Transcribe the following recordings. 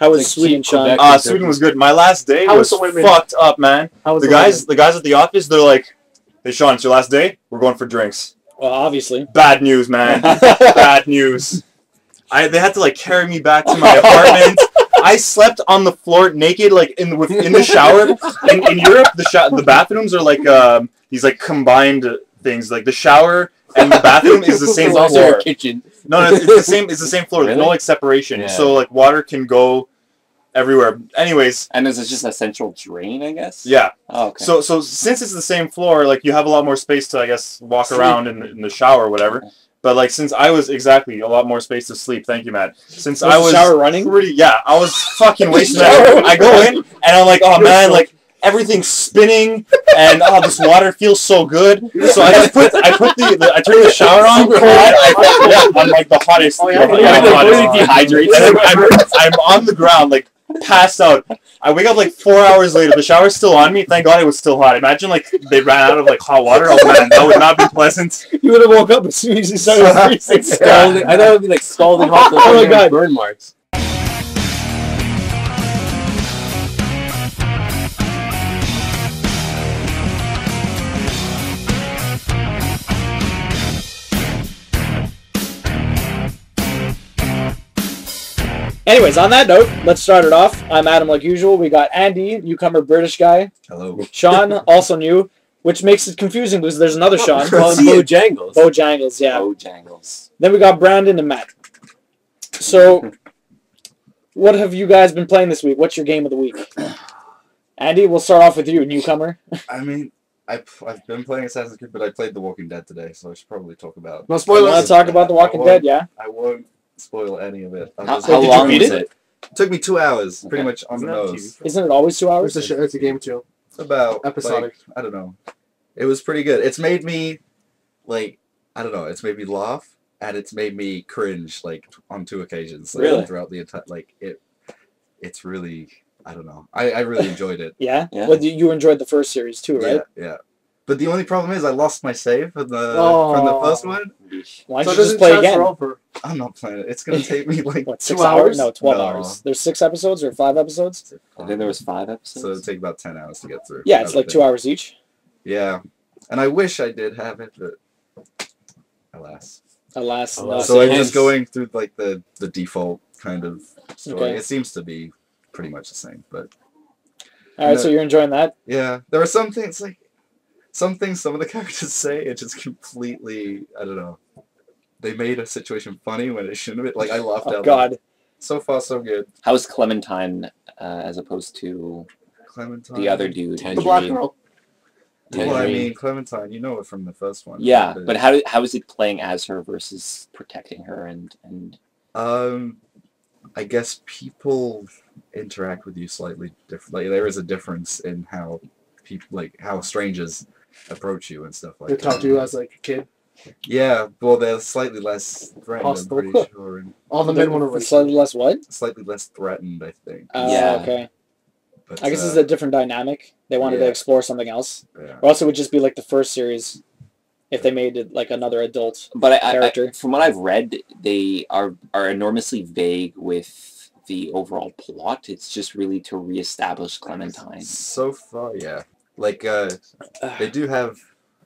How was Sweden, Sean? Sweden was good. My last day was fucked up, man. The guys at the office, they're like, "Hey, Sean, it's your last day. We're going for drinks." Well, obviously. Bad news, man. Bad news. They had to like carry me back to my apartment. I slept on the floor naked, like in the shower. In Europe, the bathrooms are like these like combined things. Like the shower and the bathroom is the same floor. Also your kitchen. No, it's the same. It's the same floor. There's no like separation, so like water can go everywhere. Anyways, and is it just a central drain, I guess? Yeah. Oh, okay. So since it's the same floor, like you have a lot more space to, I guess, walk around in the shower or whatever. But like since I was exactly a lot more space to sleep. Thank you, Matt. Since I was shower running, I was fucking wasting that. I go in and I'm like, oh man, like everything's spinning and this water feels so good. So I turned the shower on. I'm like the hottest. I'm on the ground like passed out. I wake up like 4 hours later. The shower's still on me. Thank God it was still hot. Imagine like they ran out of like hot water. Oh man, that would not be pleasant. You would have woke up as soon as you started freezing. Scalding. I thought it would be like scalding hot. Oh my God, burn marks. Anyways, on that note, let's start it off. I'm Adam, like usual. We got Andy, newcomer British guy. Hello. Sean, also new, which makes it confusing because there's another Sean. Bojangles. Bojangles, yeah. Bojangles. Then we got Brandon and Matt. So, what have you guys been playing this week? What's your game of the week? Andy, we'll start off with you, newcomer. I mean, I've been playing Assassin's Creed, but I played The Walking Dead today, so I should probably talk about... No spoilers. You want to talk about The Walking Dead, yeah? I won't spoil any of it. How long was it? It took me 2 hours, pretty much on the nose. Isn't it always 2 hours? It's a game too. It's about episodic. Like, I don't know. It was pretty good. It's made me like I don't know. It's made me laugh and it's made me cringe like on 2 occasions. Like, really? Throughout the entire it's really I don't know. I really enjoyed it. Yeah. Well, you enjoyed the first series too, right? Yeah. But the only problem is I lost my save from the first one. Why don't you just play again? I'm not playing it. It's gonna take me like what, 6 hours? No, 12 hours. There's 6 episodes or 5 episodes? I think there was 5 episodes. So it'll take about 10 hours to get through. Yeah, it's like 2 hours each. Yeah. And I wish I did have it, but alas. No. So I'm just going through like the default kind of story. Okay. It seems to be pretty much the same, but alright, so you're enjoying that? Yeah. There are some things like some of the characters say, it just completely, I don't know. They made a situation funny when it shouldn't have been. Like, I laughed out. Oh, God. So far, so good. How's Clementine as opposed to the other dude? The black girl. Well, I mean, Clementine, you know it from the first one. Yeah, but how is it playing as her versus protecting her and... I guess people interact with you slightly different. Like, there is a difference in how people, like, how strangers approach you and stuff like that. They talk to you as like a kid. Yeah, well, they're slightly less threatened. I'm pretty sure. And all the men want to slightly less what? Slightly less threatened, I think. Yeah. Okay. But, I guess it's a different dynamic. They wanted to explore something else. Yeah. Or else it would just be like the first series, if they made it like another adult character. From what I've read, they are enormously vague with the overall plot. It's just really to reestablish Clementine. So far, yeah. Like, they do have,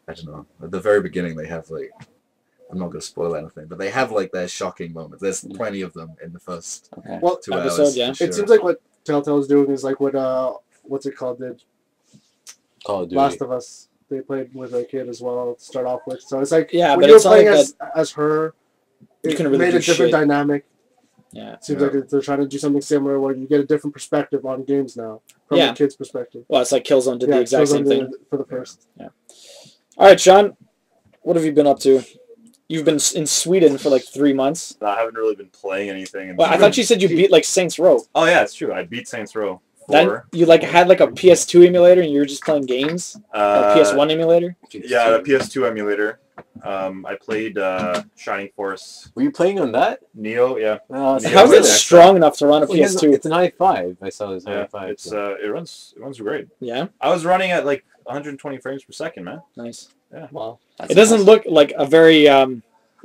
I don't know, at the very beginning they have, like, I'm not going to spoil anything, but they have, like, their shocking moments. There's plenty of them in the first 2 hours. Yeah. It seems like what Telltale's doing is like what, what's it called? The Last of Us. They played with a kid as well to start off with. So it's like, when but you're it's playing like as her, it really made a different dynamic. Yeah. It seems like they're trying to do something similar where you get a different perspective on games now from the kid's perspective. Well, it's like Killzone did the exact same thing. For the first. Yeah. All right, Sean, what have you been up to? You've been in Sweden for like 3 months. I haven't really been playing anything. Well, I thought you said you beat like Saints Row. Oh yeah, it's true. I beat Saints Row 4. Then you like had like a PS2 emulator and you were just playing games? Or a PS1 emulator? Yeah, a PS2 emulator. I played Shining Force. Were you playing on that? Neo, yeah. How is it strong enough to run a PS2? It's an i5. I saw this i5. It's it runs great. Yeah. I was running at like 120 frames per second, man. Nice. Yeah. Wow. It doesn't look like a very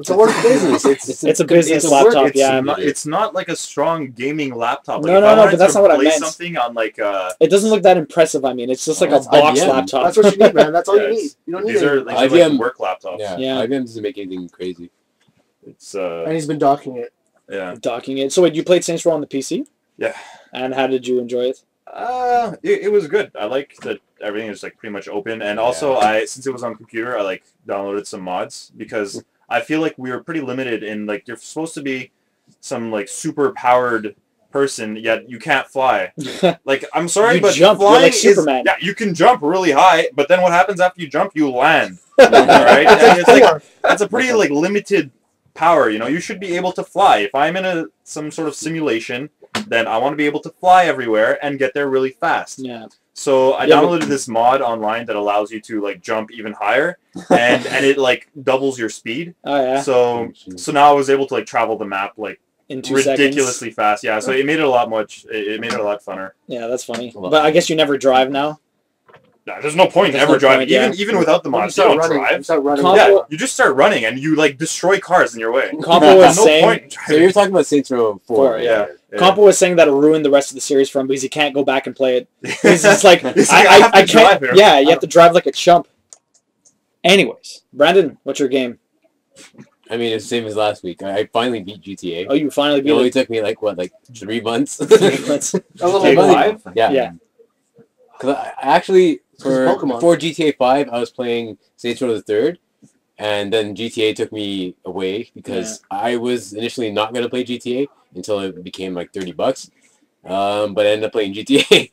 It's a work business. It's a business laptop. It's not like a strong gaming laptop. Like, No, but that's not what I play meant. something on like It doesn't look that impressive. I mean, it's just like a box IBM. laptop. That's what you need, man. That's all you need. You don't need these are anything. like work laptops. Yeah, Yeah. IBM doesn't make anything crazy. It's And he's been docking it. yeah. Docking it. So wait, you played Saints Row on the PC? Yeah. And how did you enjoy it? It was good. I like that everything is like pretty much open, and also since it was on computer, I like downloaded some mods because I feel like we were pretty limited in like you're supposed to be some like super powered person, yet you can't fly. Like I'm sorry, You but jump, you're flying like Superman. yeah, you can jump really high, but then what happens after you jump? You land. All right, and it's like that's a pretty like limited power. You know, you should be able to fly. If I'm in some sort of simulation, then I want to be able to fly everywhere and get there really fast. Yeah. So I downloaded this mod online that allows you to like jump even higher, and it like doubles your speed. Oh yeah. So now I was able to like travel the map like In 2 ridiculously seconds. fast. Yeah. So it made it a lot it made it a lot funner. Yeah, that's funny. But I guess you never drive now. Nah, there's no point in There's ever no driving. point, Even without the When mods, you don't drive. You start running. Combo- Yeah, you just start running and you like destroy cars in your way. Compo was no saying. point in So driving. you're talking about Saints Row 4, right? Yeah. Compo was saying that it ruined the rest of the series for him because he can't go back and play it. He's just like, He's like, I have to I can't. drive here. Yeah, you have to drive like a chump. Anyways, Brandon, what's your game? I mean, it's the same as last week. I finally beat GTA. Oh, you finally It beat only it. took me like 3 months. Let's- A little Take bit. 5? yeah. Because I actually, Pokemon. before GTA 5, I was playing Saints Row the Third, and then GTA took me away because I was initially not going to play GTA until it became like $30. But I ended up playing GTA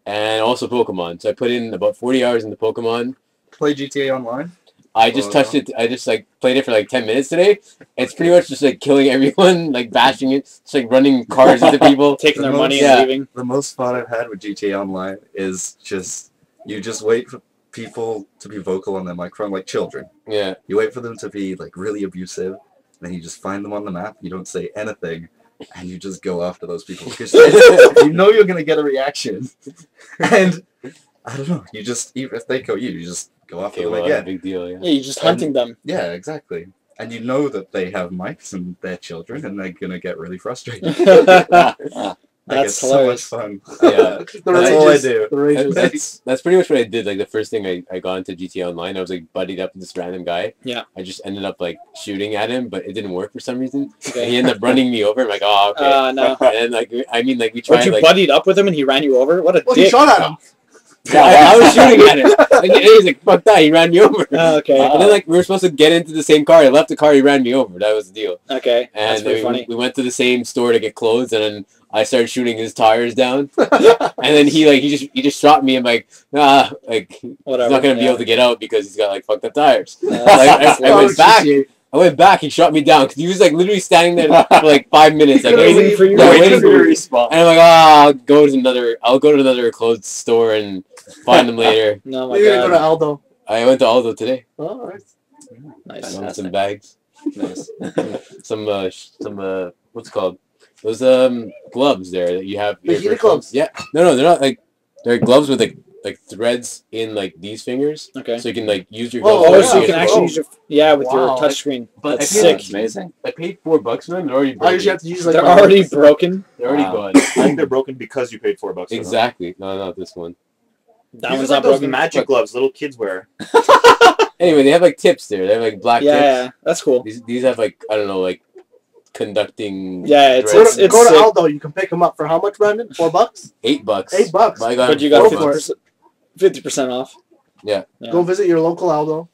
and also Pokemon. So I put in about 40 hours into Pokemon. Play GTA Online? I just touched it. I just like played it for like 10 minutes today. It's pretty much just like killing everyone, like bashing it. It's like running cars into people. Taking their The money most- and yeah. leaving. The most fun I've had with GTA Online is you just wait for people to be vocal on their microphone, like children. Yeah. You wait for them to be like really abusive, then you just find them on the map, you don't say anything, and you just go after those people because you know you're gonna get a reaction. And I don't know, you just even if they kill you just go after Okay, them well, again. big deal. Yeah. Yeah, you're just hunting them. Yeah, exactly. And you know that they have mics and they're children and they're gonna get really frustrated. Like, That's it's hilarious. so much fun. Yeah. The That's all I rages. do. The rages. That's pretty much what I did. Like the first thing I got into GTA Online, I was like buddied up with this random guy. Yeah. I just ended up like shooting at him, but it didn't work for some reason. Okay. He ended up running me over. I'm like, oh, okay. No. And like, I mean, like we But tried. you Like, buddied up with him and he ran you over? What a Well, he dick. shot at him. I was shooting at him. And he's like, fuck that. He ran me over. Oh, okay. And then like we were supposed to get into the same car. I left the car. He ran me over. That was the deal. Okay. And That's pretty then funny. we went to the same store to get clothes, and then I started shooting his tires down. And then he just shot me. I'm like, nah, like Whatever. he's not gonna be yeah. able to get out because he's got like fucked up tires. That's I went hilarious. back. I went back. He shot me down because he was like literally standing there for like 5 minutes, like Waiting for you. Yeah, Waiting waiting for for you. respawn. And I'm like, I'll go to another clothes store and find them later. No, my Maybe gonna go to God. Aldo. I went to Aldo today. Oh, nice. Nice. I got some bags, Nice. some what's it called? Those gloves there that you have. The here heated for- gloves? Yeah. No, they're not like they're gloves with like threads in like these fingers, Okay. so you can like use your Oh, gloves. Oh, with so you your can hands. actually use your with your Wow. touchscreen. But That's I feel sick. like- Amazing. I paid $4 for them. They're already I broken. usually have to use like They're my- already broken. They're already Wow. gone. I think they're broken because you paid $4 for them. Exactly. No, not this one. That These one's are not like those broken. magic gloves little kids wear. Anyway, they have like tips there. They have like black tips. Yeah, that's cool. These have like I don't know like conducting. Yeah, it's- threads. Go to sick. Aldo. You can pick them up for how much, Brandon? $4? $8. $8. But I got But you them got for for 50% off. Yeah. Yeah. Go visit your local Aldo.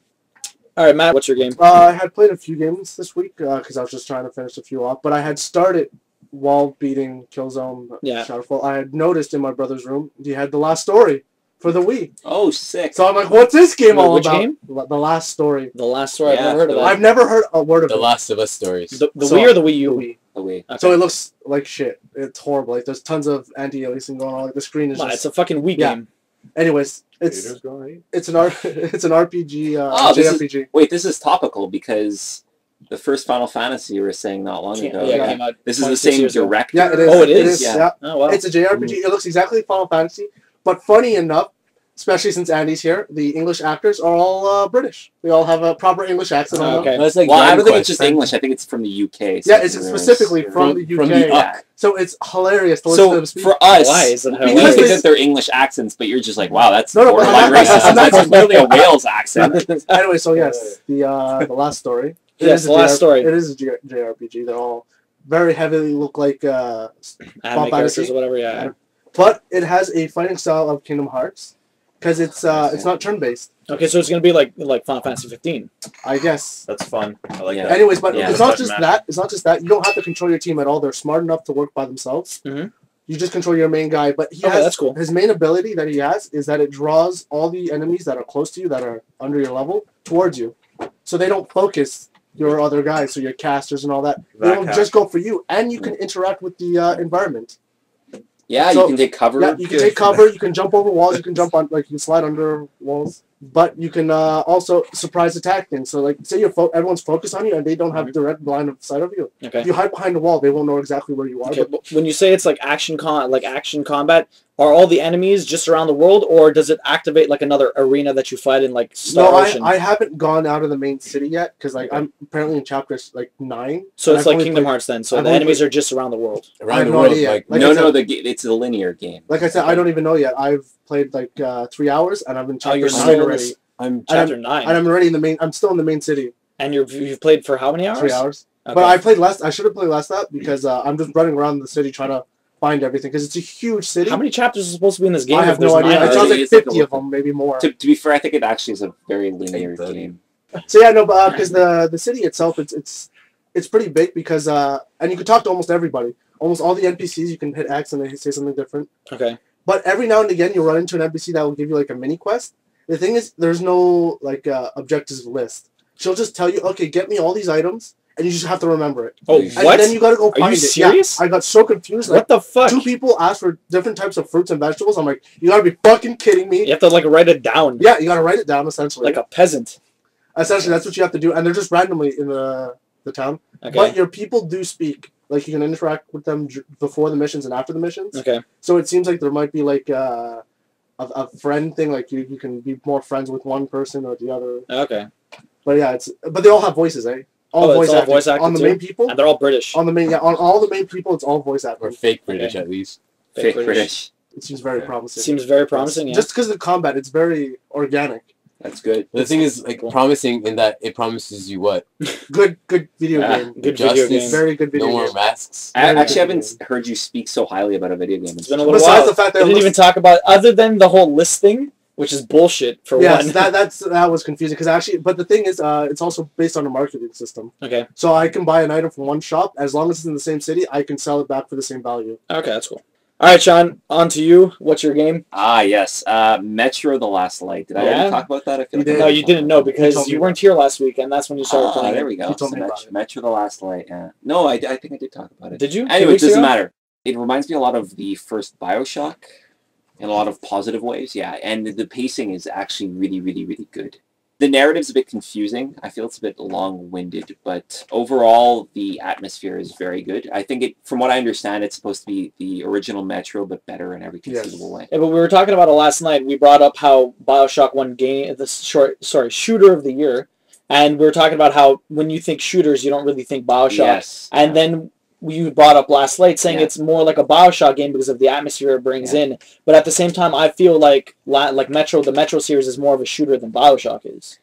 All right, Matt, what's your game? I had played a few games this week because I was just trying to finish a few off. But I had started while beating Killzone Yeah. Shadowfall. I had noticed in my brother's room he had the last story for the Wii. Oh, sick. So I'm like, what's this game Wait, all which about? game? The last story. The Last Story. I've Yeah, never heard of that. I've never heard a word of The it. Last of Us stories. The So- Wii or the Wii The U? Wii. Away. Okay. So it looks like shit. It's horrible. Like there's tons of anti-aliasing going on. Like the screen is Wow, just. it's a fucking Wii Yeah. game. Anyways, it's an it's an RPG. Oh, this is- JRPG. Wait, this is topical because the first Final Fantasy you were saying not long ago. Yeah, it yeah. came out. This is the 26 same years ago. director. Yeah, it is. Oh, it is? Yeah. Yeah. Oh, wow. It's a JRPG. It looks exactly like Final Fantasy, but funny enough, especially since Andy's here, the English actors are all British. They all have a proper English accent on them. Okay. That's like Well, I Dragon don't think it's Quest. just English. I think it's from the UK. Yeah, it's specifically from the UK. From the Yeah. So it's hilarious to listen to So them speak. for us, Why is it we Because think they- that they're English accents, but you're just like, wow, that's No, no, but borderline I'm racist. not- That's clearly a Wales accent. Anyway, so yes, the last story. Yes, the last story. It is a JRPG. They're all very heavily look like Anime Final characters Fantasy. or whatever, yeah. but it has a fighting style of Kingdom Hearts because it's not turn based. Okay, so it's gonna be like Final Fantasy 15. I guess. That's fun. I like Yeah. that. Anyways, but Yeah. it's not Doesn't just matter. that. It's not just that. You don't have to control your team at all. They're smart enough to work by themselves. Mhm. You just control your main guy. But he Okay, has that's cool. his main ability that he has is that it draws all the enemies that are close to you that are under your level towards you, so they don't focus your other guys, so your casters and all that. They That will counts. just go for you, and you can interact with the environment. Yeah, So- you can take cover. Yeah, you can take cover. You can jump over walls. You can jump on, like, you can slide under walls. But you can also surprise attack things. So, like, say everyone's focused on you and they don't have direct line of sight of you. Okay. If you hide behind a wall, they won't know exactly where you are. Okay, but when you say it's like action combat, are all the enemies just around the world, or does it activate like another arena that you fight in, like Star No, Ocean? I haven't gone out of the main city yet because like I'm apparently in chapter like 9. So and it's I've like only Kingdom played- Hearts then. So I've the only enemies played- are just around the world. I Around have the no world, idea. like Like no, I said- no, it's a linear game. Like I said, I don't even know yet. I've played like 3 hours and I'm in chapter you're 9 still in already. this- I'm Chapter and 9. I'm already in the main. I'm still in the main city. And you've played for how many hours? 3 hours. Okay. But I played less. I should have played less that because I'm just running around the city trying to find everything because it's a huge city. How many chapters are supposed to be in this game? I if have there's no idea. 9 It hours? sounds like It's like 50 a- of them, maybe more. To be fair, I think it actually is a very linear 8:30. game. So yeah, no, but because the city itself, it's pretty big because and you can talk to almost everybody. Almost all the NPCs, you can hit X and they say something different. Okay. But every now and again, you'll run into an NPC that will give you like a mini quest. The thing is, there's no like objectives list. She'll just tell you, okay, get me all these items, and you just have to remember it. Oh, And And what? then you gotta go Are find you it. serious? Yeah, I got so confused. Like, What the fuck? 2 people asked for different types of fruits and vegetables. I'm like, you gotta be fucking kidding me. You have to like write it down. Yeah, you gotta write it down essentially. Like a peasant. Essentially, that's what you have to do, and they're just randomly in the town. Okay. But your people do speak. Like you can interact with them before the missions and after the missions. Okay. So it seems like there might be like a friend thing. Like you can be more friends with one person or the other. Okay. But yeah, but they all have voices, eh? Oh, it's all voice acted on the too? main people. And they're all British. On the main, yeah, on all the main people, it's all voice or acting. fake British Okay. at least. Fake British. It seems very Yeah. promising. Seems very promising. Yeah. Just because of the combat, it's very organic. That's good. The thing is like Cool. promising in that it promises you what? Good video Yeah. game. Good Justice. video game. Very good video No more game. masks. I Very actually good haven't heard you speak so highly about a video game. It's been a little Besides while. the fact They that didn't even talk about other than the whole list thing, which is bullshit for yes, one. that was confusing because actually, but the thing is, it's also based on a marketing system. Okay. So I can buy an item from one shop as long as it's in the same city. I can sell it back for the same value. Okay, that's cool. All right, Shawn, on to you. What's your game? Ah, yes. Metro: The Last Light. Did I Yeah? already talk about that? I feel You like I did. No, already you talked didn't about know it. because told me you about weren't here last week, and that's when you started Ah, playing there it. we go. You told me about it. Metro: The Last Light. Yeah. No, I think I did talk about it. Did you? 2 Anyway, it weeks doesn't ago? matter. It reminds me a lot of the first BioShock in a lot of positive ways, yeah. And the pacing is actually really, really, really good. The narrative's a bit confusing. I feel it's a bit long-winded, but overall, the atmosphere is very good. I think from what I understand, it's supposed to be the original Metro, but better in every conceivable way. Yeah, but we were talking about it last night. We brought up how BioShock won shooter of the year, and we were talking about how when you think shooters, you don't really think BioShock. Yes. And then you brought up last night saying Yeah. it's more like a BioShock game because of the atmosphere it brings Yeah. in. But at the same time, I feel like the Metro series is more of a shooter than BioShock is.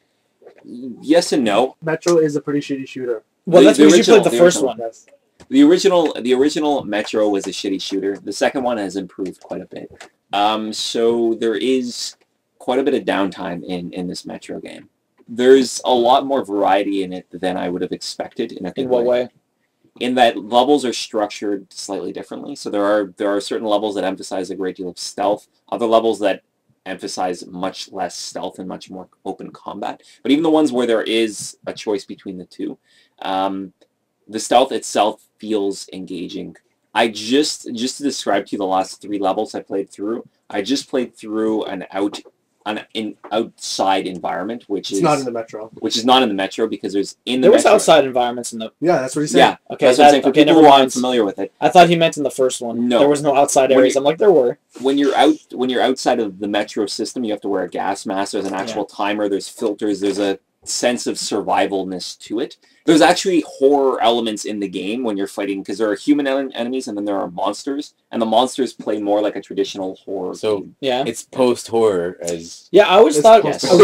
Yes and no. Metro is a pretty shitty shooter. Well, The- that's the because you original- played the the first original. one. Yes. The original Metro was a shitty shooter. The second one has improved quite a bit. So there is quite a bit of downtime in this Metro game. There's a lot more variety in it than I would have expected in a good In what way? In that levels are structured slightly differently. So there are certain levels that emphasize a great deal of stealth, other levels that emphasize much less stealth and much more open combat. But even the ones where there is a choice between the two, the stealth itself feels engaging. I just to describe to you the last 3 levels I played through, I just played through an an outside environment, which It's is not in the metro. which is not in the metro because there's in the There was metro. outside environments in the. Yeah, that's what he said. Yeah, Okay, that's what I'm saying. For okay, people never who aren't mind. familiar with it, I thought he meant in the first one. No. There was no outside When areas. you- I'm like, there were. when you're outside of the metro system, you have to wear a gas mask. There's an actual timer. There's filters. There's a sense of survivalness to it. There's actually horror elements in the game when you're fighting because there are human enemies and then there are monsters, and the monsters play more like a traditional horror So game. Yeah. it's post-horror as... Yeah, I always It's thought close to-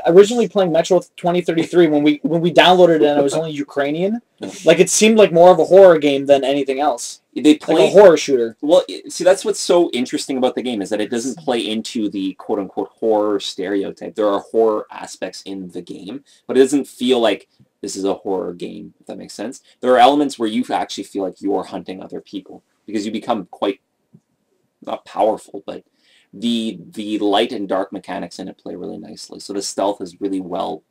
originally playing Metro 2033 when we downloaded it and it was only Ukrainian. Like it seemed like more of a horror game than anything else. They play Like a horror shooter. Well, see, that's what's so interesting about the game is that it doesn't play into the quote-unquote horror stereotype. There are horror aspects in the game, but it doesn't feel like this is a horror game, if that makes sense. There are elements where you actually feel like you're hunting other people because you become quite, not powerful, but the light and dark mechanics in it play really nicely. So the stealth is really well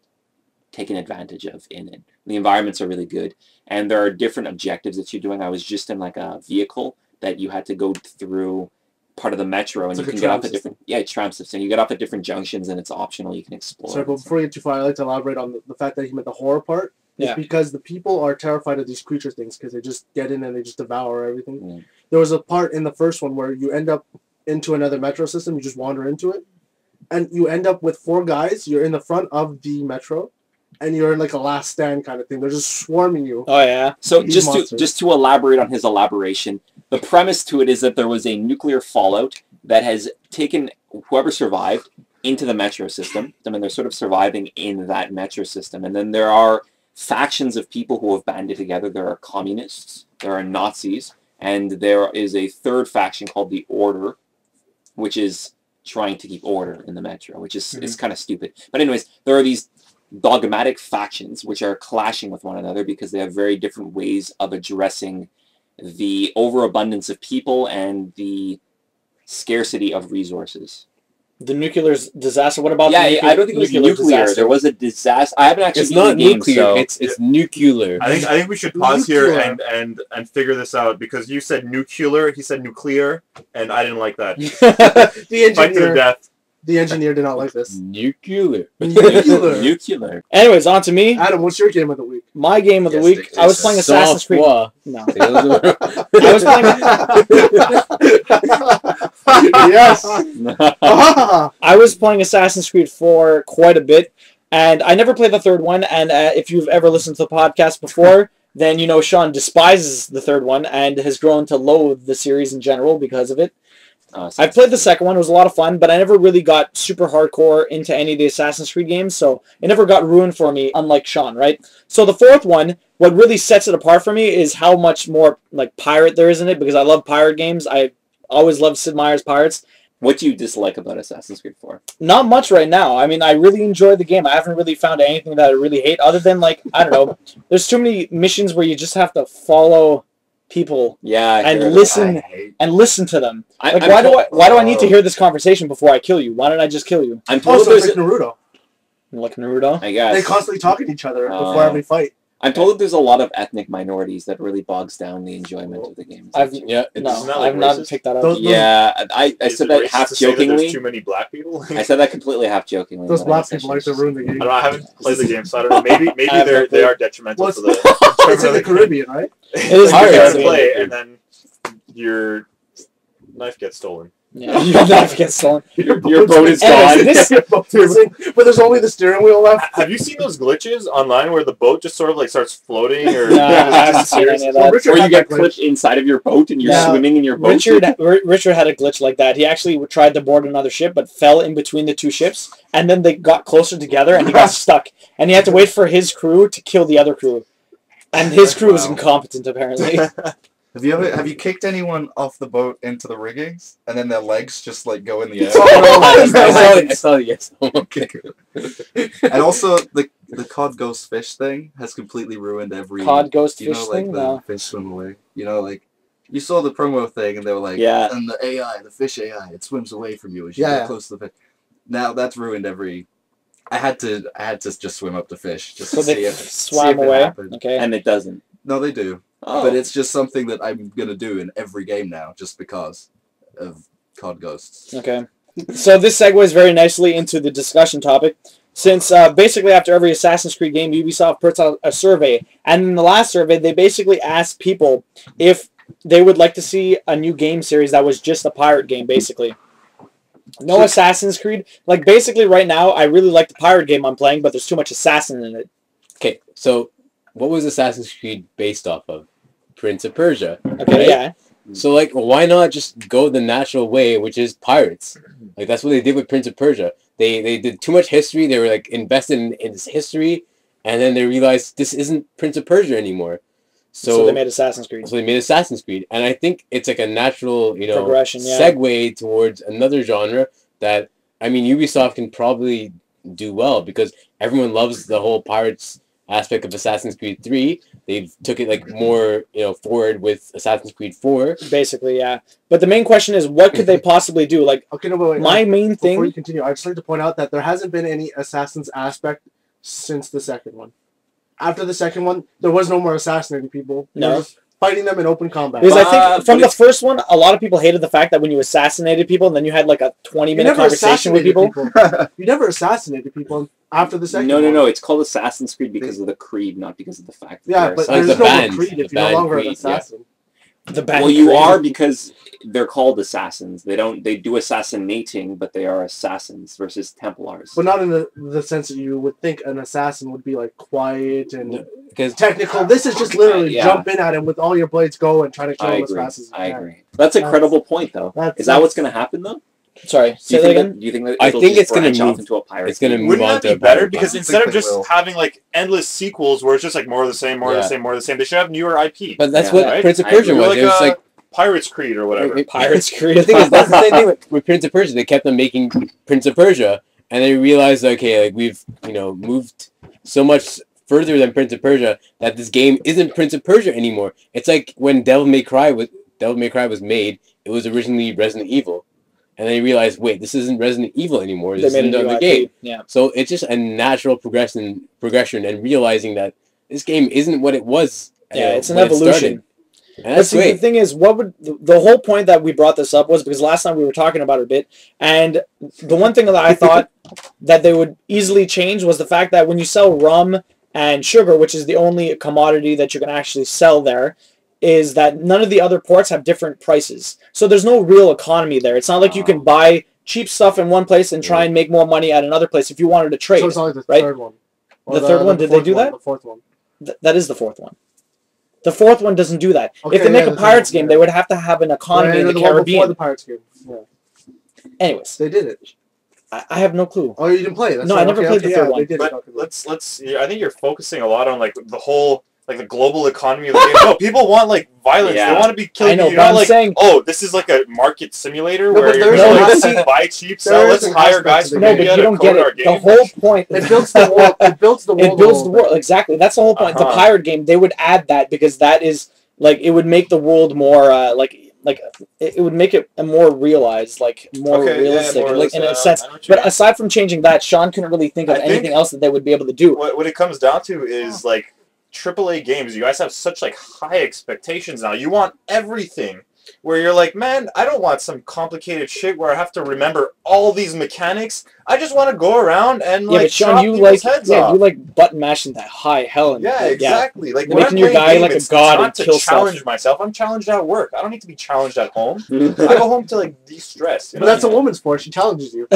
taken advantage of in it. The environments are really good, and there are different objectives that you're doing. I was just in like a vehicle that you had to go through part of the metro, and It's you like a can get tram off at system. different it's tram system. You get off at different junctions, and it's optional. You can explore. Sorry, but before you get too far, I'd like to elaborate on the fact that he meant the horror part. It's Yeah. because the people are terrified of these creature things because they just get in and they just devour everything. Mm. There was a part in the first one where you end up into another metro system, you just wander into it, and you end up with 4 guys. You're in the front of the metro, and you're in like a last stand kind of thing. They're just swarming you. Oh yeah. So These just monsters. to elaborate on his elaboration, the premise to it is that there was a nuclear fallout that has taken whoever survived into the metro system. I mean, they're sort of surviving in that metro system, and then there are factions of people who have banded together. There are communists, there are Nazis, and there is a third faction called the Order, which is trying to keep order in the metro, which is it's kind of stupid. But anyways, there are these dogmatic factions which are clashing with one another because they have very different ways of addressing the overabundance of people and the scarcity of resources. The nuclear disaster. What about? Yeah, the I don't think it was nuclear. disaster? There was a disaster. I haven't actually It's beaten not the game, nuclear, so- it's nuclear. I think we should pause here Nuclear. and figure this out because you said nuclear, he said nuclear, and I didn't like that. The Fight to the engineer, death. the engineer did not like this. Nuclear. Nuclear. Nuclear. Anyways, on to me. Adam, what's your game of the week? My game of the Yes, week. Dick, I was yes, playing Assassin's Creed. Software. No. I was Yes. Ah! I was playing Assassin's Creed 4 quite a bit, and I never played the third one. And if you've ever listened to the podcast before, then you know Shawn despises the third one and has grown to loathe the series in general because of it. I played the second one. It was a lot of fun, but I never really got super hardcore into any of the Assassin's Creed games, so it never got ruined for me, unlike Shawn, right? So the fourth one, what really sets it apart for me is how much more like pirate there is in it, because I love pirate games. I always loved Sid Meier's Pirates. What do you dislike about Assassin's Creed 4? Not much right now. I mean, I really enjoy the game. I haven't really found anything that I really hate, other than, like, I don't know, there's too many missions where you just have to follow people Yeah, I and hear that. listen to them. I- Like, I'm why do I need to hear this conversation before I kill you? Why don't I just kill you? I'm told Also, it's there's like Naruto. Like Naruto? I guess. They constantly talking to each other Oh. before every fight. I'm told that there's a lot of ethnic minorities that really bogs down the enjoyment of the game. I've Yeah, no, Isn't that, like, I've not racist? picked that up. Those- Yeah, I Is said it that racist half to say that there's jokingly. too many black people? I said that completely half jokingly. Those but I black guess I people like to should- ruin the game. I haven't played the game, so I don't know. Maybe I haven't they are detrimental Well, to the. It's in the Caribbean, right? It is You Caribbean. try to play, and then your knife gets stolen. Yeah, your knife gets stolen. Your boat is Anyways, gone. this- But there's only the steering wheel left. Have you seen those glitches online where the boat just sort of like starts floating? Or No, I haven't seen any of that. Richard Or you had get that glitch. clipped inside of your boat and you're Yeah. swimming in your boat. Richard had a glitch like that. He actually tried to board another ship, but fell in between the two ships, and then they got closer together, and he got stuck. And he had to wait for his crew to kill the other crew. And his crew was Wow. incompetent, apparently. Have you kicked anyone off the boat into the riggings and then their legs just like go in the air? I saw it, yes. Okay, good. And also the cod ghost fish thing has completely ruined every Cod ghost you fish know, like thing? the No. fish swim away. You know, like you saw the promo thing and they were like, Yeah. and the AI, the fish AI, it swims away from you as you Yeah. get close to the fish. Now that's ruined every. I had to just swim up to fish just So to see they if swam see if it away? happened. Okay. And it doesn't. No, they do. Oh. But it's just something that I'm gonna do in every game now, just because of cod ghosts. Okay. So this segues very nicely into the discussion topic. Since basically after every Assassin's Creed game, Ubisoft puts out a survey. And in the last survey, they basically asked people if they would like to see a new game series that was just a pirate game, basically. No Assassin's Creed. Like, basically right now, I really like the pirate game I'm playing, but there's too much assassin in it. Okay, so what was Assassin's Creed based off of? Prince of Persia. Okay, right? yeah. So, like, why not just go the natural way, which is pirates? Like, that's what they did with Prince of Persia. They did too much history. They were, like, invested in this history, and then they realized this isn't Prince of Persia anymore. So they made Assassin's Creed. So they made Assassin's Creed. And I think it's, like, a natural, Progression, yeah. segue towards another genre that, I mean, Ubisoft can probably do well because everyone loves the whole pirates aspect of Assassin's Creed 3. They've took it like more, forward with Assassin's Creed 4. Basically, yeah. But the main question is, what could they possibly do? Like, Okay, no, wait. my main thing... Before you continue, I'd just like to point out that there hasn't been any Assassin's aspect since the second one. After the second one, there was no more assassinating people. You were just fighting them in open combat. Because I think from the first one, a lot of people hated the fact that when you assassinated people, and then you had like a 20-minute conversation with people. You never assassinated people after the second one. No. It's called Assassin's Creed because of the creed, not because of the fact that Yeah, they're but Like there's the no band, more creed the if you're no band longer an creed, assassin. The band Well, you creed. are because they're called assassins. They do assassinating, but they are assassins versus Templars. But not in the sense that you would think an assassin would be like quiet and Because technical. This is just literally Yeah. jump in at him with all your blades go and try to kill I him as agree. fast as you I can. agree. That's a credible point, though. Is that what's going to happen, though? Sorry, Do say you that think again? do you think that I it'll think just it's gonna branch off move- into a pirate? it's gonna game? move Wouldn't on that to be a better? pirate Because game. instead of think they just will. having like endless sequels where it's just like more of the same, more of the Yeah. same, more of the same, they should have newer IP. But that's Yeah. what Right? Prince of I Persia agree. was. Like It was a like Pirates Creed or whatever. Pirates Creed. The thing is, that's the same thing with Prince of Persia. They kept on making Prince of Persia, and they realized, okay, like we've moved so much further than Prince of Persia that this game isn't Prince of Persia anymore. It's like when Devil May Cry was made. It was originally Resident Evil, and they realized, wait, this isn't Resident Evil anymore. They This is made a new another IP. game. Yeah. So it's just a natural progression, and realizing that this game isn't what it was. Yeah, it's an when it evolution. started. And But that's see, great. the thing is, what would the whole point that we brought this up was because last time we were talking about it a bit, and the one thing that I thought that they would easily change was the fact that when you sell rum and sugar, which is the only commodity that you can actually sell there, is that none of the other ports have different prices. So there's no real economy there. It's not like you can buy cheap stuff in one place and try and make more money at another place if you wanted to trade. So it's not like the right? third one. Or The third one, did they fourth do one, that? The fourth one. That is the fourth one. The fourth one doesn't do that. Okay, if they make yeah, a the Pirates third one, game, yeah. they would have to have an economy in the The one before Caribbean. the Pirates game. Yeah. Anyways, They did it. I have no clue. Oh, you didn't play it? That's No, right. I never played the third yeah, one. They did But it. Okay. let's. I think you're focusing a lot on like the whole like the global economy of the game. No, people want like violence. Yeah. They want to be killing. I know, you. You're but not I'm like, saying- oh, this is like a market simulator No, where but you're there's gonna an like, aspect- buy cheap, there sell. is Let's an hire aspect guys to from the No, game. but India you to don't get code our it. The game. whole point. It builds the world. It builds the world. It builds a the little world. bit. Exactly. That's the whole point. The Uh-huh. pirate game, they would add that because that is like it would make the world more like it would make it more realized, like more Okay, yeah, realistic, more like in a realistic. sense. I know what you But mean. aside from changing that, Shawn couldn't really think of I think- anything else that they would be able to do. What it comes down to is like AAA games. You guys have such like high expectations now. You want everything. Where you're like, man, I don't want some complicated shit where I have to remember all these mechanics. I just want to go around and Yeah, like but Shawn, chop you people's like heads yeah, off. you like button mashing that high hell and Yeah, exactly. Like Making when I'm your playing guy game, like a it's god not and to kill stuff. challenge myself. I'm challenged at work. I don't need to be challenged at home. I go home to like de-stress. You But know? that's a woman's sport. She challenges you.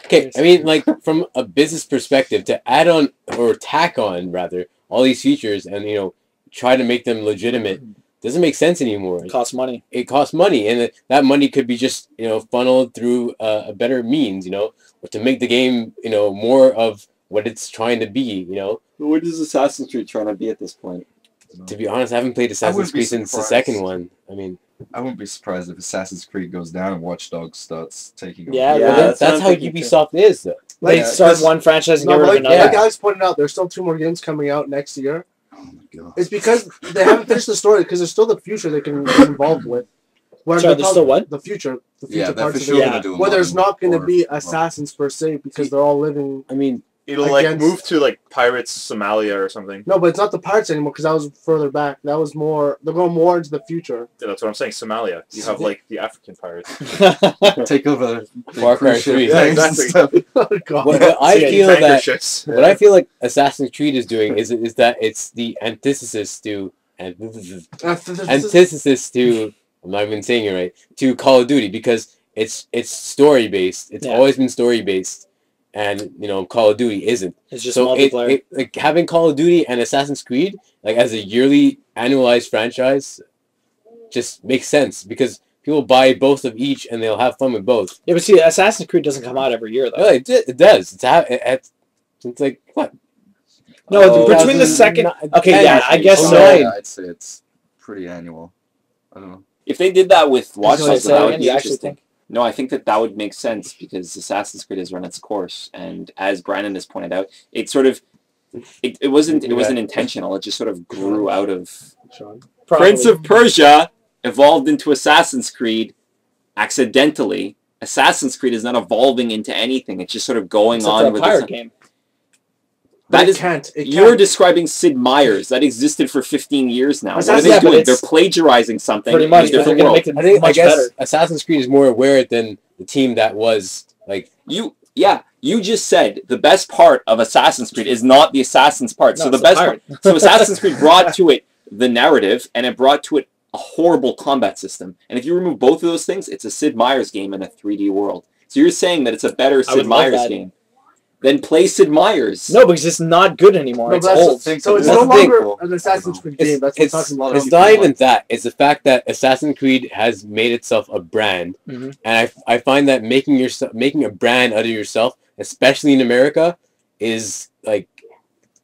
Okay, I mean, like, from a business perspective, to add on, or tack on, rather, all these features and, try to make them legitimate doesn't make sense anymore. It costs money. It costs money, and that money could be just, funneled through a better means, or to make the game, more of what it's trying to be, What is Assassin's Creed trying to be at this point? To be honest, I haven't played Assassin's wouldn't be Creed since the surprised. second one. I mean, I wouldn't be surprised if Assassin's Creed goes down and Watch Dogs starts taking over. Yeah, Yeah, well, that's that's what how I'm thinking too. Ubisoft is, though. they Like, start this- one franchise and No, get rid but of like, another. like Alex pointed out, there's still 2 more games coming out next year. Oh my god. It's because they haven't finished the story because there's still the future they can get involved with. Where Sorry, the there's still what? The future Yeah, they're parts for of sure the Yeah. game. gonna do a Where there's modern not going to or- be assassins per se because they're all living. I mean, It'll like Against- move to like Pirates Somalia or something. No, but it's not the Pirates anymore because that was further back. That was more. They're going more into the future. Yeah, that's what I'm saying. Somalia. You have like the African pirates. Take over Far Cry 3. Yeah, exactly. Oh God. What I Yeah, feel Tanker that ships. what I feel like Assassin's Creed is doing is that it's the antithesis to antithesis to I'm not even saying it right to Call of Duty because it's story based. It's Yeah. always been story based, and Call of Duty isn't. It's just So multiplayer. like having Call of Duty and Assassin's Creed like as a yearly annualized franchise just makes sense because people buy both of each and they'll have fun with both. Yeah, but see, Assassin's Creed doesn't come out every year though. Oh, it does. It's like what? No, Oh, between the 2009 second. Okay, yeah, I guess Oh, so. no, yeah, I'd say it's pretty annual. I don't know. If they did that with Watch So I Dogs, say that again, would be you actually interesting. think? No, I think that would make sense because Assassin's Creed has run its course, and as Brandon has pointed out, it sort of it wasn't intentional. It just sort of grew out of Shawn. Probably. Prince of Persia evolved into Assassin's Creed accidentally. Assassin's Creed is not evolving into anything. It's just sort of going Except on for a with pirate this. game. That is It You're can't. describing Sid Meier's. That existed for 15 years now. What are Assassin's- they yeah, but doing? it's- They're plagiarizing something Pretty in much, a but they're different gonna world. make it I much guess better. Assassin's Creed is more aware than the team that was like. You just said the best part of Assassin's Creed is not the Assassin's part. No, So the it's best pirate. part, so Assassin's Creed brought to it the narrative and it brought to it a horrible combat system. And if you remove both of those things, it's a Sid Meier's game in a 3D world. So you're saying that it's a better I Sid would love Meier's that. game. Then play Sid Meier's. No, because it's not good anymore. No, It's but that's old. the thing. So So it's that's no the thing. longer an Assassin's Creed game. That's what It's, I'm talking about. it's not even that. It's the fact that Assassin's Creed has made itself a brand, Mhm. and I find that making a brand out of yourself, especially in America, is like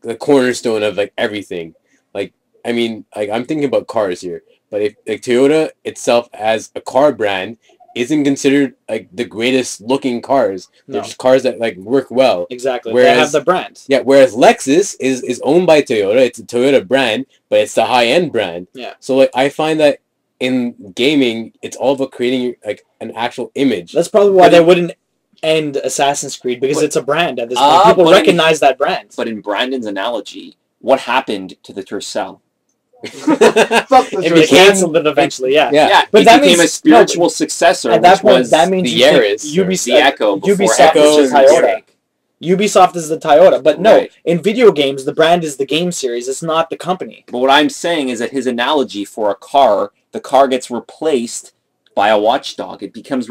the cornerstone of like everything. Like I mean, like I'm thinking about cars here, but if like Toyota itself as a car brand isn't considered like the greatest looking cars, they're No. just cars that like work well. Exactly. They Whereas- have the brand. Yeah, whereas Lexus is owned by Toyota. It's a Toyota brand, but it's the high-end brand. Yeah. So like I find that in gaming, it's all about creating like an actual image. That's probably why But they it- wouldn't end Assassin's Creed because But- it's a brand at this point. People but in- recognize that brand. But in Brandon's analogy, what happened to the Tercel? Fuck the They Tercel. canceled it eventually. Yeah. Yeah. But it that became means- a spiritual successor, At that which point, was that means the you think Yaris or Ubisoft, the Echo before Ubisoft Echo is was the a Toyota. mistake. Ubisoft is the Toyota. But no, Right. in video games, the brand is the game series. It's not the company. But what I'm saying is that his analogy for a car, the car gets replaced by a watchdog. It becomes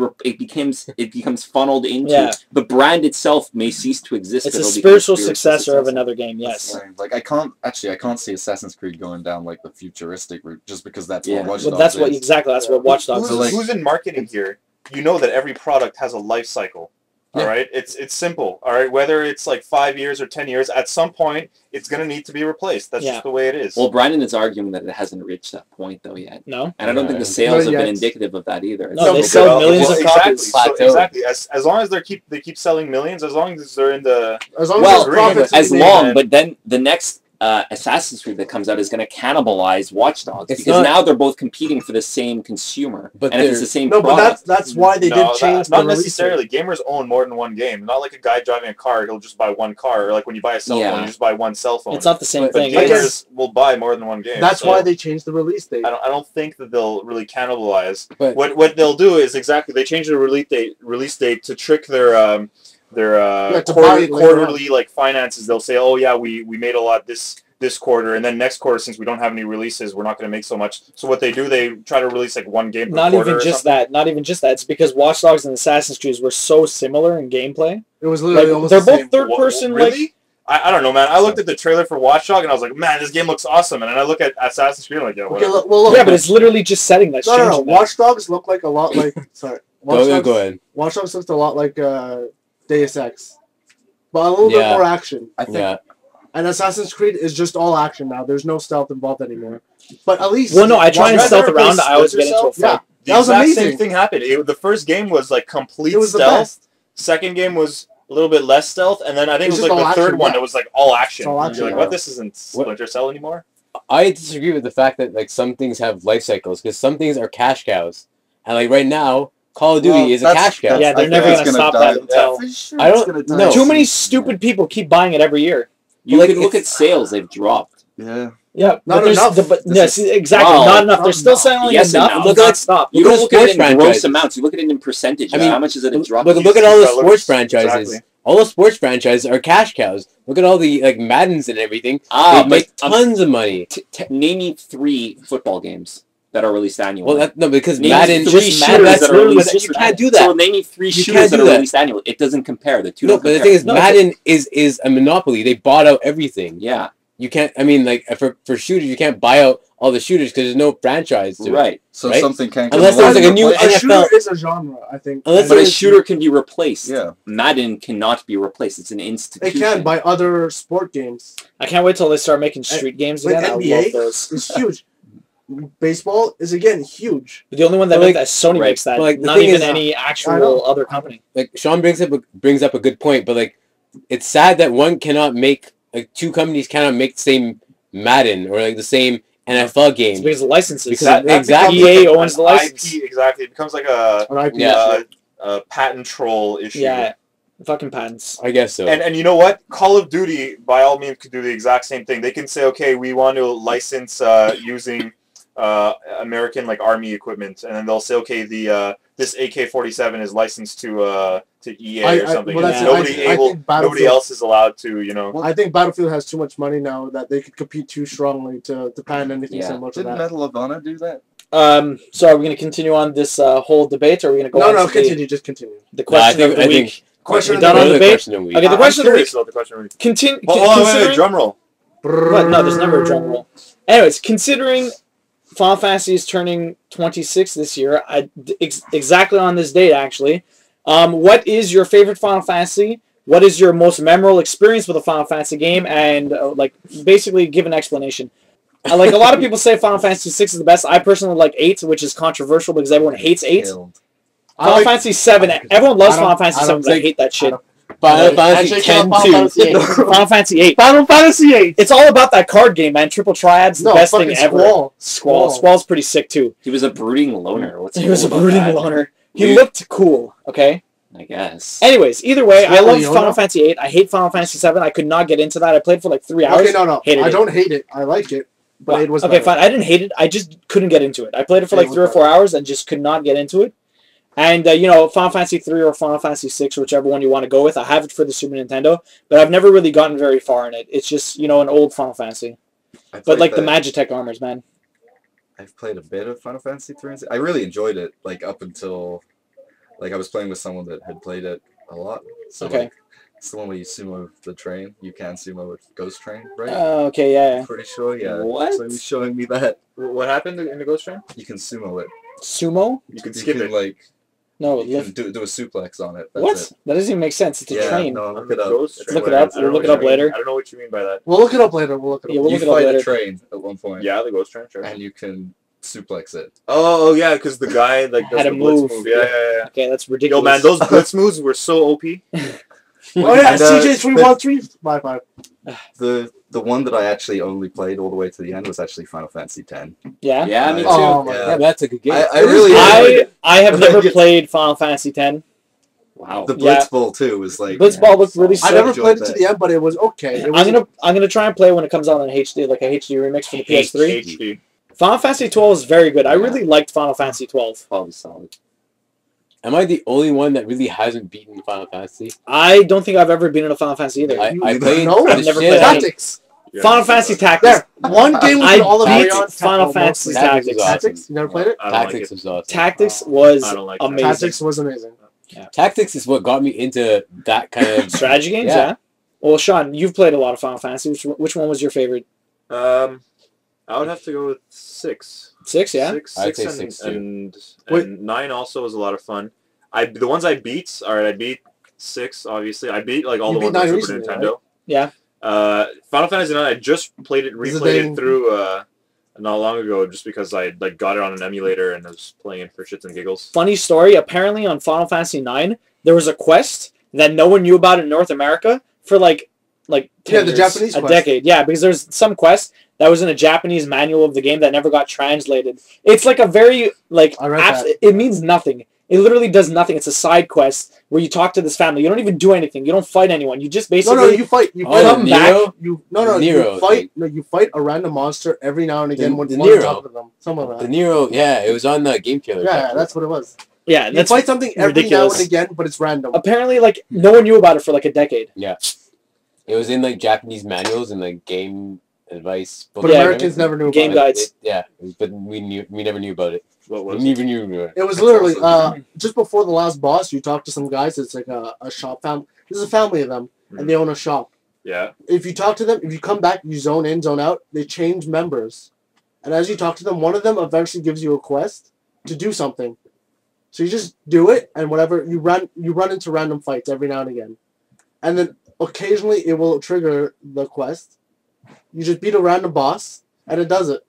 funneled into Yeah. the brand itself may cease to exist. It's but a it'll become spiritual successor of another game. That's Yes. right. Like I can't see Assassin's Creed going down like the futuristic route just because that's Yeah. what Watch Well, Dogs that's what is. exactly. That's what Watch Dogs Who's, is. like- who's in marketing here? You know that every product has a life cycle. All Yeah. right, it's simple. All right, whether it's like 5 years or 10 years, at some point it's gonna need to be replaced. That's Yeah. just the way it is. Well, Brandon is arguing that it hasn't reached that point though yet, No. and I don't Yeah. think the sales have Not been yet. indicative of that either. No, they It's- sell Well, millions well, of exactly. copies. So, Plateau. exactly. As long as they keep selling millions, as long as they're in the As long Well, as there's profits as to be long, made. but then the next Assassin's Creed that comes out is going to cannibalize Watch Dogs It's because not- now they're both competing for the same consumer. But and if it's they're- the same No, but product, that's why they No, did that- change not the release necessarily. date. Gamers own more than one game. Not like a guy driving a car; he'll just buy one car. Or like when you buy a cell Yeah. phone, you just buy one cell phone. It's not the same But But thing. gamers- gamers will buy more than one game. That's so why they changed the release date. I don't think that they'll really cannibalize. But What they'll do is exactly they change the release date to trick their to buy it later quarterly like finances. They'll say, oh yeah, we made a lot this quarter, and then next quarter, since we don't have any releases, we're not going to make so much. So what they do, they try to release like one game per Not quarter even or just something. that. Not even just that. It's because Watch Dogs and Assassin's Creed were so similar in gameplay. It was literally Like almost they're the both same. third person. Really? Like I don't know, man. I looked at the trailer for Watch Dogs and I was like, man, this game looks awesome. And then I look at Assassin's Creed, I'm like, yeah, Okay, whatever. look. yeah, but it's literally just setting that's no. changing. that. Watch Dogs look like a lot like. Sorry. go ahead. Watch Dogs looks a lot like Deus Ex, but a little bit Yeah. more action. I think Yeah. And Assassin's Creed is just all action now. There's no stealth involved anymore. But at least Well, no, I try and Watch stealth Dogs around. I always get Splinter into a Cell? fight. The That was exact amazing. same thing happened. The first game was like complete It was the stealth. best. Second game was a little bit less stealth, and then I think It's it was just like all the third action, one. yeah. It was like all action. It's all action, You're like, yeah. what? This isn't Splinter Cell anymore. I disagree with the fact that like some things have life cycles because some things are cash cows, and like right now, Call of Duty is a cash cow. Yeah, they're never it's gonna gonna stop die. that until For sure I it's don't gonna die know. too many soon. stupid people keep buying it every year. You Like, can look at it's- sales; they've dropped. Yeah. Yeah, Not there's enough. but This yes, is- exactly, Well, not enough. They're not still enough. selling Yes and enough. no. But Look not at- stop. You Look don't at look at it in sports gross franchises. amounts. You look at it in percentage. I mean, How much is it dropped? Look at all the Look at- sports franchises. exactly. All the sports franchises are cash cows. Look at all the like Maddens and everything. Ah, They make but, tons of money. Name me 3 football games that are released annually. Well, no, because Name Madden. me 3 just shooters Madden, that's that are literally released. what- you can't do that. So name me 3 You shooters can't that do are that. released annually. It doesn't compare. The two No, don't but the compare. thing is, No, Madden is a monopoly. They bought out everything. Yeah, You can't. I mean, like for shooters, you can't buy out all the shooters because there's no franchise to it. right. So Right? something can't come Unless along there's like a and new replace A it. NFL shooter is a genre, I think. Unless But a there's- shooter can be replaced. Yeah. Madden cannot be replaced. It's an It institution. can by other sport games. I can't wait till they start making street games Like again. I NBA love those. is huge. Baseball is again huge. The only one that But, makes like- that Sony Right. makes that. But, like, the not thing even is- any I know. actual other company. Like Shawn brings up a good point, but like it's sad that one cannot make like two companies cannot make the same Madden or like the same NFL It's game. because of licenses. Because That exactly. becomes EA like owns an the license. IP, exactly. It becomes like a, An IP. Yeah. a patent troll issue. Yeah, fucking patents. I guess so. And you know what? Call of Duty, by all means, could do the exact same thing. They can say, okay, we want to license using American like army equipment, and then they'll say, okay, the this AK-47 is licensed to EA or something. well, and that's- nobody I able, think Battlefield- nobody else is allowed to, you know. I think Battlefield has too much money now that they could compete too strongly to pan anything Yeah. similar to Didn't that. Medal of Honor do that? So are we going to continue on this whole debate, or are we going to go on No, to continue. Just continue. the question of the I week? think Question We're of done the on week. debate? question of the week. Okay, the I'm question of the curious week. about the question of the week. Continue. Oh, wait, drum roll. What? No, there's never a drum roll. Anyways, considering Final Fantasy is turning 26 this year, exactly on this date actually, what is your favorite Final Fantasy? What is your most memorable experience with a Final Fantasy game? And like basically give an explanation. Like a lot of people say Final Fantasy 6 is the best. I personally like 8, which is controversial because everyone hates 8. Killed. Final Fantasy 7, everyone loves I don't- Final Fantasy I 7, don't but I think- hate that shit. Final Fantasy Actually, 10 Final too. Fantasy 8. Final Fantasy 8. Final Fantasy 8. It's all about that card game, man. Triple Triad's the No, best thing fucking ever. Squall. Squall. Squall's pretty sick too. He was a brooding loner. What's He was a cool about brooding that? loner. He Dude. looked cool, okay? I guess. Anyways, either way, I Squall love Leona? Final Fantasy 8. I hate Final Fantasy 7. I could not get into that. I played for like 3 hours. Okay, no. Hated I it. don't hate it. I like it. But it was okay, better. fine. I didn't hate it. I just couldn't get into it. I played it for It like was 3 or 4 better. hours and just could not get into it. And, Final Fantasy 3 or Final Fantasy 6, whichever one you want to go with. I have it for the Super Nintendo, but I've never really gotten very far in it. It's just, an old Final Fantasy. I But played like the Magitech armors, man. I've played a bit of Final Fantasy 3. I really enjoyed it, like up until, like I was playing with someone that had played it a lot. So Okay. like, it's the one where you sumo the train. You can sumo with Ghost Train, right? Okay, yeah. Pretty sure, yeah. What? So he was showing me that What happened in the Ghost Train? you can sumo it. Sumo? You can You skip can it. like No, you lift. can do a suplex on it. That's What? It. That doesn't even make sense. It's a Yeah, train. no, On look the it up. Ghost It's Train. Look it I up. don't We'll know look it what up you mean. later. I don't know what you mean by that. We'll look it up later. We'll look it up. Yeah, we'll You look it up fight later. a train at one point, Yeah, the Ghost Train, sure. and you can suplex it. Oh, yeah, because the guy like does Had the to blitz move. Yeah. Okay, that's ridiculous. Yo, man, those blitz moves were so OP. Oh yeah, And, CJ313. Bye. The one that I actually only played all the way to the end was actually Final Fantasy X. Yeah? Yeah, me too. Oh my Yeah. Yeah, god. that's a good game. I really enjoyed I have Like, never it's- played Final Fantasy X. Wow. the Yeah. Blitzball too was like Blitzball looked really I sick. never enjoyed played it to that. the end, but it was okay. It I'm was gonna try and play when it comes out on HD, like a HD remix for the PS3. HD. Final Fantasy 12 is very good. I Yeah. really liked Final Fantasy 12. Probably solid. Am I the only one that really hasn't beaten Final Fantasy? I don't think I've ever been in a Final Fantasy either. I You- played No, the I've never shit played out of- Tactics. Yeah. Final Fantasy Tactics. There, one game we I can all agree beat on. Final Fantasy Tactics. Tactics. Awesome. Tactics. You never played it? I don't like Tactics it. was awesome. Tactics was I don't like amazing. Tactics was amazing. Tactics is what got me into that kind of Strategy games, Yeah. yeah. Well, Shawn, you've played a lot of Final Fantasy. Which one was your favorite? I would have to go with 6. 6, yeah. I'd say and, 6 too. and, Wait. and 9 also was a lot of fun. The ones I beat. All right, I beat 6. Obviously, I beat like all You the beat ones on 9 Super recently, Nintendo. Yeah. Final Fantasy 9. I just played it, Is it replayed then- it through not long ago, just because I like got it on an emulator and I was playing it for shits and giggles. Funny story. Apparently, on Final Fantasy 9, there was a quest that no one knew about in North America for like 10 Yeah, the years, Japanese a quest. decade. Yeah, because there's some quest that was in a Japanese manual of the game that never got translated. It's like a very like I read that. it means nothing. It literally does nothing. It's a side quest where you talk to this family. You don't even do anything. You don't fight anyone. You just basically No, you fight. You Oh, come back. Nero? You Nero fight. thing. No, you fight a random monster every now and again when the you want to Nero. talk to them. Some of The that. Nero, yeah, it was on the Game Killer. Yeah, that's what it was. yeah. You That's fight something every ridiculous. now and again, but it's random. apparently like no one knew about it for like a decade. It was in like Japanese manuals and like game advice. But books Yeah, and Americans everything. never knew Game about it. guides. Yeah, but we never knew about it. What We was never knew about it. It was literally just before the last boss. You talk to some guys. It's like a shop family. There's a family of them, and they own a shop. Yeah. If you talk to them, if you come back, you zone in, zone out. They change members, and as you talk to them, one of them eventually gives you a quest to do something. So you just do it, and whatever you run into random fights every now and again, and then occasionally it will trigger the quest. You just beat a random boss, and it does it.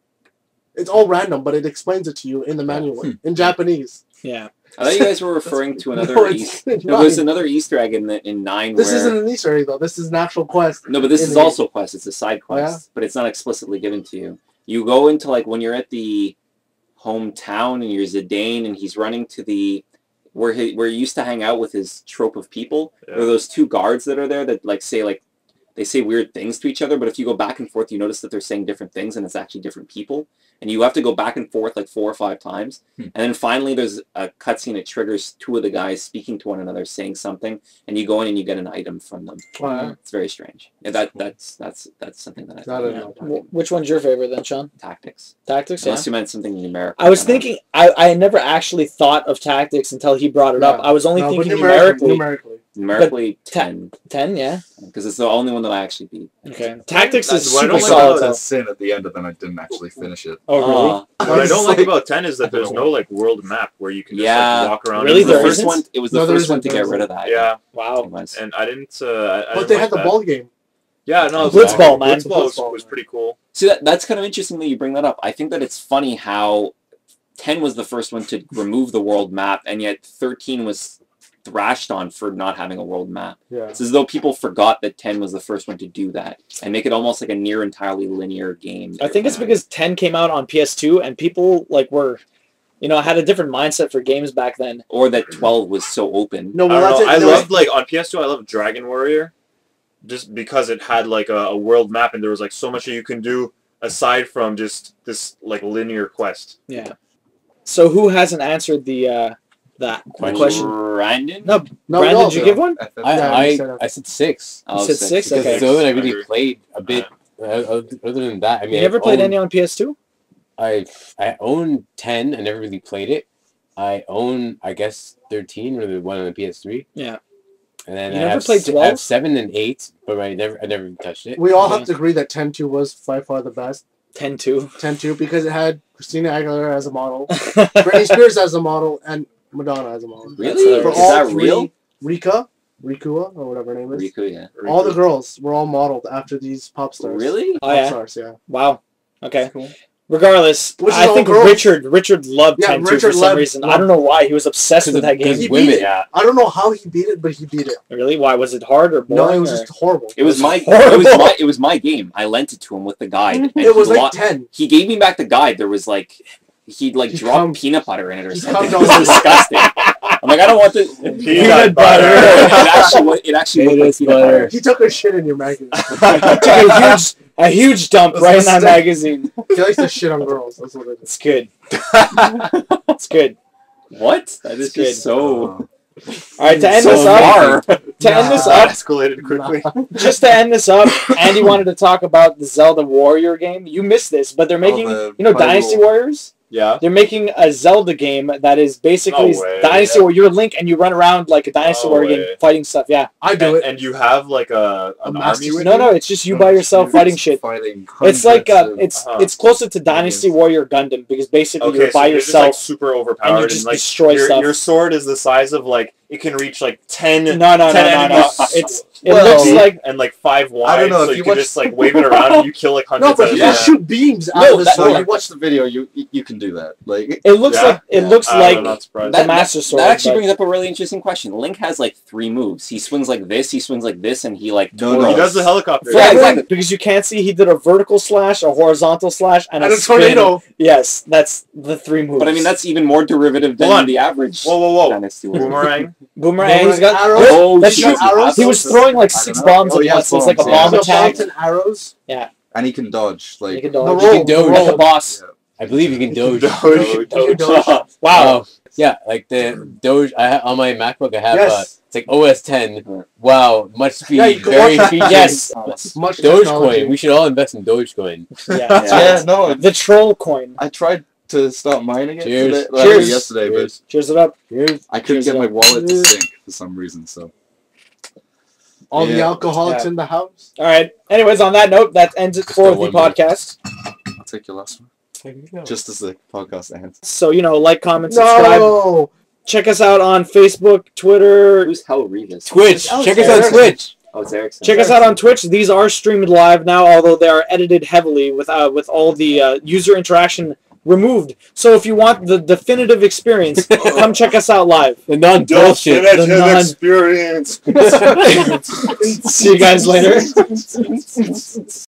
It's all random, but it explains it to you in the manual in Japanese. Yeah. I thought you guys were referring to another No, Easter. it's There was nine. another Easter egg in 9 This where... isn't an Easter egg though. This is an actual quest. No, but this in is the also a quest. It's a side Oh, yeah? quest, but it's not explicitly given to you. You go into like when you're at the hometown and you're Zidane and he's running to the where he used to hang out with his trope of people. Yeah. There are those two guards that are there that they say weird things to each other, but if you go back and forth, you notice that they're saying different things and it's actually different people. And you have to go back and forth like 4 or 5 times. And then finally there's a cutscene that triggers 2 of the guys speaking to one another, saying something, and you go in and you get an item from them. Oh, yeah. It's very strange. Yeah, that's something that I Not think at all. Which one's your favorite then, Sean? tactics. Tactics. Yeah. Unless you meant something numerical. I was thinking. I never actually thought of tactics until he brought it up. Yeah. I was only No, but thinking numerically. numerically 10, 10. Yeah. because it's the only one that I actually beat. Okay. Tactics is What I super don't like solid. about though. a sin at the end, and then I didn't actually finish it. Oh really? What I It's don't like like- about 10 is that there's no like world map where you can just Yeah. like, walk around. Really? It was the There first isn't? one. It was the No, there first one isn't, to there get rid of that. Yeah, It Wow. was. and I didn't. I But didn't they like had the that. ball game. Yeah, no, Blitzball, man. Blitzball was pretty cool. See, that's kind of interesting that you bring that up. I think that it's funny how 10 was the first one to remove the world map, and yet 13 was thrashed on for not having a world map. Yeah. It's as though people forgot that 10 was the first one to do that and make it almost like a near entirely linear game. I think it's because 10 came out on PS2 and people like were, had a different mindset for games back then. Or that 12 was so open. No, I well, don't that's know. it. I There was- loved like on PS2. I loved Dragon Warrior, just because it had like a world map and there was like so much that you can do aside from just this like linear quest. Yeah. So who hasn't answered the that question? Brandon? No, No, Brandon, we all did you do. give one? I said 6. Oh, said 6? Because Okay. it's the only one I really agree. played a bit. Other than that, I mean, You never I played own- any on PS2? I own 10. I never really played it. I own, I guess, 13 or the one on the PS3. Yeah. And then You I never have played I 12? have 7 and 8, but I never touched it. We all Okay. have to agree that 10-2 was by far the best. 10-2. 10-2 because it had Christina Aguilera as a model, Britney Spears as a model, and Madonna as a model. Really? For Is all that three, real? Rikua, or whatever her name is. Riku, yeah. All the girls were all modeled after these pop stars. Really? Oh, Pop yeah. stars, yeah. Wow. Okay. Cool. Regardless, Which is I all think girls. Richard loved Yeah, 10-2 for Richard some loved- reason. I don't know why. He was obsessed with that game. Because He women, beat it. Yeah. I don't know how he beat it, but he beat it. Really? Why? Was it hard or boring? No, it was or- just horrible. It was my horrible. it was my game. I lent it to him with the guide. And It was he like 10. He gave me back the guide. There was like he'd like He dropped cum- peanut butter in it or he something. cummed It was on- disgusting. I'm like, I don't want this Peanut butter. It actually looked like Peanut peanut butter. butter. He took a shit in your magazine. Took a huge dump That's right in that disgusting. magazine. He likes to shit on girls. That's what it is. It's good. It's good. What? That is It's good. just so. All right, to end So this up, far. to end this That up, escalated quickly. just to end this up, Andy wanted to talk about the Zelda Warrior game. You missed this, but they're making, the Dynasty Hyrule. Warriors? Yeah. They're making a Zelda game that is basically No way. Dynasty where you're Link and you run around like a Dynasty No Warrior game way. fighting stuff. Yeah. I do it. And you have like an master army with No, you? no, it's just you by yourself fighting shit. Fighting It's like hundreds of- it's closer to Dynasty Warrior Gundam because basically Okay, you're so by you're just yourself. like super overpowered and you just like destroy your, stuff. your sword is the size of like it can reach like 10. No. 10 enemies. It looks like and like 5 wide. I don't know, so if you you can just like wave it around and you kill like No, hundreds but of you yeah. just shoot beams out No, of the that- sword. So you watch the video, you can do that. Like it looks Yeah? like it Yeah. looks I'm like not surprised. the Master Sword. That actually but- brings up a really interesting question. Link has like 3 moves. He swings like this, he swings like this, and he like No, twirls. He does the helicopter. For Yeah, everyone, exactly. because you can't see, he did a vertical slash, a horizontal slash, and And a a tornado. spin. Yes, that's the 3 moves. But I mean, that's even more derivative Hold than on. the average. Whoa. Dynasty was. Boomerang. Boomerang. He's got arrows. Oh, That's he true. does arrows? He was throwing like I 6 don't know. bombs Oh, at yeah, once. It's like a bombs, bomb yeah. attack. Mountain arrows. and he can dodge. Like You can The dodge. roll. You can doge. At the boss. I believe you can doge. Doge. Wow. Yeah, like the doge. On my MacBook, I have Yes. it's like OS 10. Wow, much speed, Yeah, you can very watch- features. Yes. Much technology. Dogecoin. We should all invest in Dogecoin. Yeah. yeah, no, The troll coin. I tried to start mining it Cheers. today, like, Cheers. yesterday, Cheers. Cheers it up. but I couldn't Cheers get my up. wallet to sync for some reason. So All the Yeah. alcoholics Yeah. in the house. All right. Anyways, on that note, that ends it for Still the 1 minute. podcast. I'll take your last one. Just as the podcast ends. So, like, comment, subscribe. No. Check us out on Facebook, Twitter. Who's Hell Revis? Twitch. Oh, Check us Eric. on Twitch. Oh, it's Erickson. Check us out on Twitch. These are streamed live now, although they are edited heavily with all the user interaction removed. So if you want the definitive experience, come check us out live. The non-bullshit. experience. See you guys later.